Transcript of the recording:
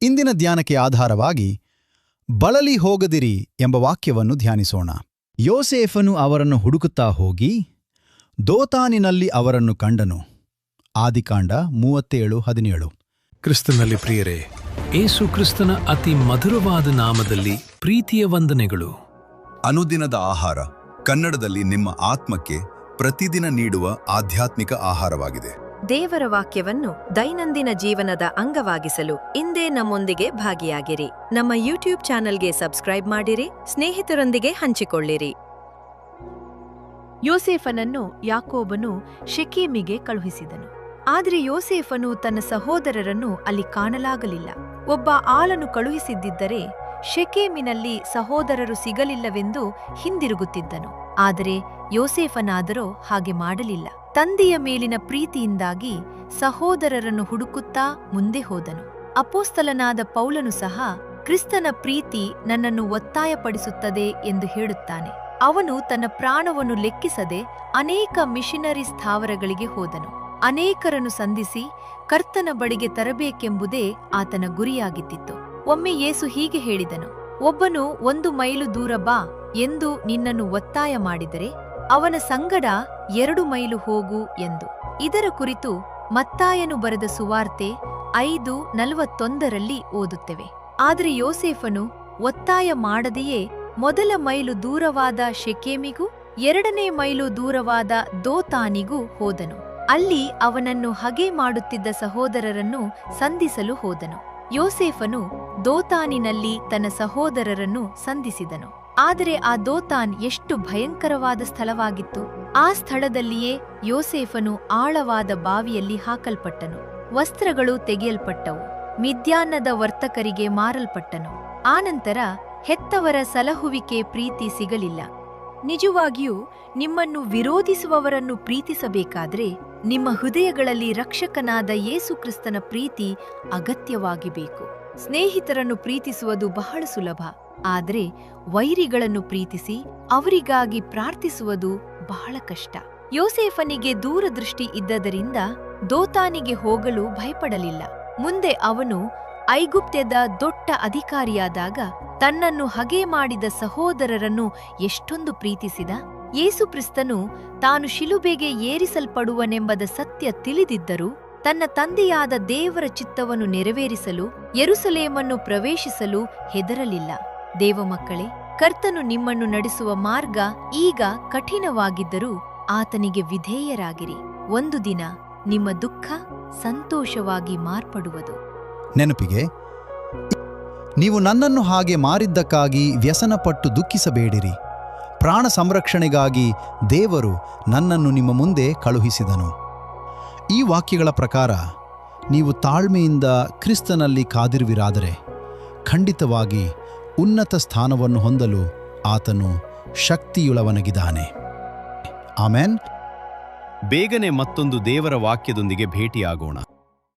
ಇಂದಿನ ಧ್ಯಾನಕ್ಕೆ ಆಧಾರವಾಗಿ ಬಳಲಿ ಹೋಗದಿರಿ ಎಂಬ ವಾಕ್ಯವನ್ನು ಧ್ಯಾನಿಸೋಣ. ಯೋಸೇಫನು ಅವರನ್ನು ಹುಡುಕುತ್ತಾ ಹೋಗಿ ದೋತಾನಿನಲ್ಲಿ ಅವರನ್ನು ಕಂಡನು. ಆದಿಕಾಂಡ 37:17. ಕ್ರಿಸ್ತನಲ್ಲಿ ಪ್ರಿಯರೇ, ಏಸು ಕ್ರಿಸ್ತನ ಅತಿ ಮಧುರವಾದ ನಾಮದಲ್ಲಿ ಪ್ರೀತಿಯ ವಂದನೆಗಳು. ಅನುದಿನದ ಆಹಾರ ಕನ್ನಡದಲ್ಲಿ ನಿಮ್ಮ ಆತ್ಮಕ್ಕೆ ಪ್ರತಿದಿನ ನೀಡುವ ಆಧ್ಯಾತ್ಮಿಕ ಆಹಾರವಾಗಿದೆ. ದೇವರ ವಾಕ್ಯವನ್ನು ದೈನಂದಿನ ಜೀವನದ ಅಂಗವಾಗಿಸಲು ಇಂದೇ ನಮ್ಮೊಂದಿಗೆ ಭಾಗಿಯಾಗಿರಿ. ನಮ್ಮ ಯೂಟ್ಯೂಬ್ ಚಾನೆಲ್ಗೆ ಸಬ್ಸ್ಕ್ರೈಬ್ ಮಾಡಿರಿ, ಸ್ನೇಹಿತರೊಂದಿಗೆ ಹಂಚಿಕೊಳ್ಳಿರಿ. ಯೋಸೇಫನನ್ನು ಯಾಕೋಬನು ಶೆಕೇಮಿಗೆ ಕಳುಹಿಸಿದನು. ಆದರೆ ಯೋಸೇಫನು ತನ್ನ ಸಹೋದರರನ್ನು ಅಲ್ಲಿ ಕಾಣಲಾಗಲಿಲ್ಲ. ಒಬ್ಬ ಆಳನ್ನು ಕಳುಹಿಸಿದ್ದರೆ ಶೆಕೇಮಿನಲ್ಲಿ ಸಹೋದರರು ಸಿಗಲಿಲ್ಲವೆಂದು ಹಿಂದಿರುಗುತ್ತಿದ್ದನು. ಆದರೆ ಯೋಸೇಫನಾದರೋ ಹಾಗೆ ಮಾಡಲಿಲ್ಲ. ತಂದೆಯ ಮೇಲಿನ ಪ್ರೀತಿಯಿಂದಾಗಿ ಸಹೋದರರನ್ನು ಹುಡುಕುತ್ತಾ ಮುಂದೆ ಹೋದನು. ಅಪೋಸ್ತಲನಾದ ಪೌಲನು ಸಹ ಕ್ರಿಸ್ತನ ಪ್ರೀತಿ ನನ್ನನ್ನು ಒತ್ತಾಯಪಡಿಸುತ್ತದೆ ಎಂದು ಹೇಳುತ್ತಾನೆ. ಅವನು ತನ್ನ ಪ್ರಾಣವನ್ನು ಲೆಕ್ಕಿಸದೆ ಅನೇಕ ಮಿಷನರಿ ಸ್ಥಾವರಗಳಿಗೆ ಹೋದನು. ಅನೇಕರನ್ನು ಸಂಧಿಸಿ ಕರ್ತನ ಬಳಿಗೆ ತರಬೇಕೆಂಬುದೇ ಆತನ ಗುರಿಯಾಗಿದ್ದಿತ್ತು. ಒಮ್ಮೆ ಯೇಸು ಹೀಗೆ ಹೇಳಿದನು, ಒಬ್ಬನು 1 ಮೈಲು ದೂರ ಬಾ ಎಂದು ನಿನ್ನನ್ನು ಒತ್ತಾಯ ಮಾಡಿದರೆ ಅವನ ಸಂಗಡ 2 ಮೈಲು ಹೋಗು ಎಂದು. ಇದರ ಕುರಿತು ಮತ್ತಾಯನು ಬರೆದ ಸುವಾರ್ತೆ 5:41 ಓದುತ್ತೇವೆ. ಆದರೆ ಯೋಸೇಫನು ಒತ್ತಾಯ ಮಾಡದೆಯೇ 1 ಮೈಲು ದೂರವಾದ ಶೆಕೇಮಿಗೂ 2 ಮೈಲು ದೂರವಾದ ದೋತಾನಿಗೂ ಹೋದನು. ಅಲ್ಲಿ ಅವನನ್ನು ಹಗೆ ಮಾಡುತ್ತಿದ್ದ ಸಹೋದರರನ್ನು ಸಂಧಿಸಲು ಹೋದನು. ಯೋಸೇಫನು ದೋತಾನಿನಲ್ಲಿ ತನ್ನ ಸಹೋದರರನ್ನು ಸಂಧಿಸಿದನು. ಆದರೆ ಆ ದೋತಾನ್ ಎಷ್ಟು ಭಯಂಕರವಾದ ಸ್ಥಳವಾಗಿತ್ತು! ಆ ಸ್ಥಳದಲ್ಲಿಯೇ ಯೋಸೇಫನು ಆಳವಾದ ಬಾವಿಯಲ್ಲಿ ಹಾಕಲ್ಪಟ್ಟನು. ವಸ್ತ್ರಗಳು ತೆಗೆಯಲ್ಪಟ್ಟವು. ಮಿದ್ಯಾನ್ನದ ವರ್ತಕರಿಗೆ ಮಾರಲ್ಪಟ್ಟನು. ಆನಂತರ ಹೆತ್ತವರ ಸಲಹುವಿಕೆ ಪ್ರೀತಿ ಸಿಗಲಿಲ್ಲ. ನಿಜವಾಗಿಯೂ ನಿಮ್ಮನ್ನು ವಿರೋಧಿಸುವವರನ್ನು ಪ್ರೀತಿಸಬೇಕಾದ್ರೆ ನಿಮ್ಮ ಹೃದಯಗಳಲ್ಲಿ ರಕ್ಷಕನಾದ ಯೇಸುಕ್ರಿಸ್ತನ ಪ್ರೀತಿ ಅಗತ್ಯವಾಗಿ ಬೇಕು. ಸ್ನೇಹಿತರನ್ನು ಪ್ರೀತಿಸುವುದು ಬಹಳ ಸುಲಭ, ಆದರೆ ವೈರಿಗಳನ್ನು ಪ್ರೀತಿಸಿ ಅವರಿಗಾಗಿ ಪ್ರಾರ್ಥಿಸುವುದು ಬಹಳ ಕಷ್ಟ. ಯೋಸೇಫನಿಗೆ ದೂರದೃಷ್ಟಿ ಇದ್ದದರಿಂದ ದೋತಾನಿಗೆ ಹೋಗಲು ಭಯಪಡಲಿಲ್ಲ. ಮುಂದೆ ಅವನು ಐಗುಪ್ತ್ಯದ ದೊಡ್ಡ ಅಧಿಕಾರಿಯಾದಾಗ ತನ್ನನ್ನು ಹಗೆ ಮಾಡಿದ ಸಹೋದರರನ್ನು ಎಷ್ಟೊಂದು ಪ್ರೀತಿಸಿದ. ಯೇಸುಕ್ರಿಸ್ತನು ತಾನು ಶಿಲುಬೆಗೆ ಏರಿಸಲ್ಪಡುವನೆಂಬದ ಸತ್ಯ ತಿಳಿದಿದ್ದರೂ ತನ್ನ ತಂದೆಯಾದ ದೇವರ ಚಿತ್ತವನ್ನು ನೆರವೇರಿಸಲು ಯೆರೂಸಲೇಮನ್ನು ಪ್ರವೇಶಿಸಲು ಹೆದರಲಿಲ್ಲ. ದೇವಮಕ್ಕಳೇ, ಕರ್ತನು ನಿಮ್ಮನ್ನು ನಡೆಸುವ ಮಾರ್ಗ ಈಗ ಕಠಿಣವಾಗಿದ್ದರೂ ಆತನಿಗೆ ವಿಧೇಯರಾಗಿರಿ. ಒಂದು ದಿನ ನಿಮ್ಮ ದುಃಖ ಸಂತೋಷವಾಗಿ ಮಾರ್ಪಡುವುದು. ನೆನಪಿಗೆ, ನೀವು ನನ್ನನ್ನು ಹಾಗೆ ಮಾರಿದ್ದಕ್ಕಾಗಿ ವ್ಯಸನಪಟ್ಟು ದುಃಖಿಸಬೇಡಿರಿ. ಪ್ರಾಣ ಸಂರಕ್ಷಣೆಗಾಗಿ ದೇವರು ನನ್ನನ್ನು ನಿಮ್ಮ ಮುಂದೆ ಕಳುಹಿಸಿದನು. ಈ ವಾಕ್ಯಗಳ ಪ್ರಕಾರ ನೀವು ತಾಳ್ಮೆಯಿಂದ ಕ್ರಿಸ್ತನಲ್ಲಿ ಕಾದಿರುವಿರಾದರೆ ಖಂಡಿತವಾಗಿ ಉನ್ನತ ಸ್ಥಾನವನ್ನು ಹೊಂದಲು ಆತನು ಶಕ್ತಿಯುಳ್ಳವನಾಗಿದ್ದಾನೆ. ಆಮೆನ್. ಬೇಗನೆ ಮತ್ತೊಂದು ದೇವರ ವಾಕ್ಯದೊಂದಿಗೆ ಭೇಟಿಯಾಗೋಣ.